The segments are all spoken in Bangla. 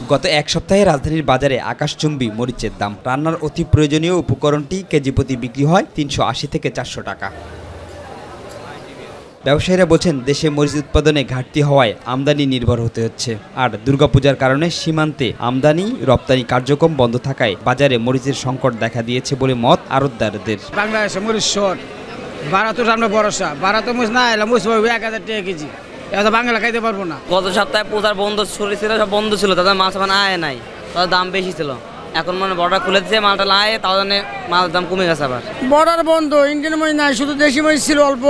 গত এক সপ্তাহে রাজধানীর বাজারে আকাশচুম্বী মরিচের দাম। রান্নার অতি প্রয়োজনীয় উপকরণটি কেজি প্রতি বিক্রি হয় ৩৮০ থেকে ৪০০ টাকা। ব্যবসায়ীরা বলছেন, দেশে মরিচ উৎপাদনে ঘাটতি হওয়ায় আমদানি নির্ভর হতে হচ্ছে। আর দুর্গাপূজার কারণে সীমান্তে আমদানি রপ্তানি কার্যক্রম বন্ধ থাকায় বাজারে মরিচের সংকট দেখা দিয়েছে বলে মত আড়তদারদের। বাংলাদেশে মরিচ শর্ট, ভারত সামনে ভরসা, ভারত মরিচ না এলে মরিচ ১,০০০ টাকা কেজি, এটা বাংলা খাইতে পারবো না। গত সপ্তাহে পূজার বন্ধ ছিল, সব বন্ধ ছিল, তাদের মাছ মানে আয় নাই, তাদের দাম বেশি ছিল। এখন মানে বর্ডার খুলে দিচ্ছে, মালটা আয়, তার জন্য মালের দাম কমে গেছে। আবার বর্ডার বন্ধ, ইন্ডিয়ান মরিচ নাই, শুধু দেশি মরিচ ছিল অল্প,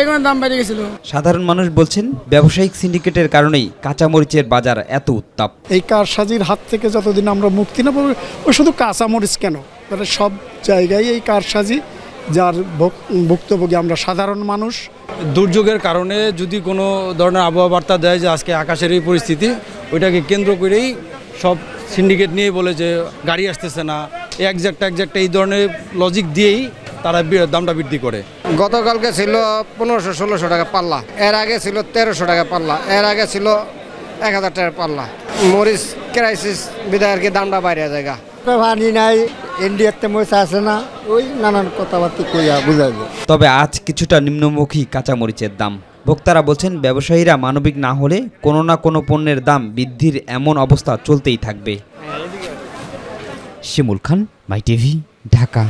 এগুলোর দাম বেড়ে গেছিল। সাধারণ মানুষ বলছেন, ব্যবসায়িক সিন্ডিকেটের কারণেই কাঁচা মরিচের বাজার এত উত্তাপ। এই কারসাজির হাত থেকে যতদিন আমরা মুক্তি না পাবো, ও শুধু কাঁচা মরিচ কেন, মানে সব জায়গায় এই কারসাজি, যার ভুক্তভোগী আমরা সাধারণ মানুষ। দুর্যোগের কারণে যদি কোনো ধরনের আবহাওয়া বার্তা দেয় যে আজকে আকাশের এই পরিস্থিতি, ওইটাকে কেন্দ্র করেই সব সিন্ডিকেট নিয়ে বলে যে গাড়ি আসতেছে না, একজ্যাক্ট এই ধরনের লজিক দিয়েই তারা দামটা বৃদ্ধি করে। গতকালকে ছিল ১৫০০-১৬০০ টাকা পাল্লা, এর আগে ছিল ১৩০০ টাকা পাল্লা, এর আগে ছিল ১,০০০ টাকা পাল্লা। মরিচ ক্রাইসিস বিধায় আর কি দামটা বাইরে জায়গা। পানি নাই, ইন্ডিয়াতে মরিচ আসে না, ওই নানান কথাবার্তা কইয়া বুঝাইবে। তবে আজ কিছুটা নিম্নমুখী কাঁচা মরিচের দাম। ভোক্তারা বলছেন, ব্যবসায়ীরা মানবিক না হলে কোনো না কোনো পণ্যের দাম বৃদ্ধির এমন অবস্থা চলতেই থাকবে। শিমুল খান, মাই টিভি, ঢাকা।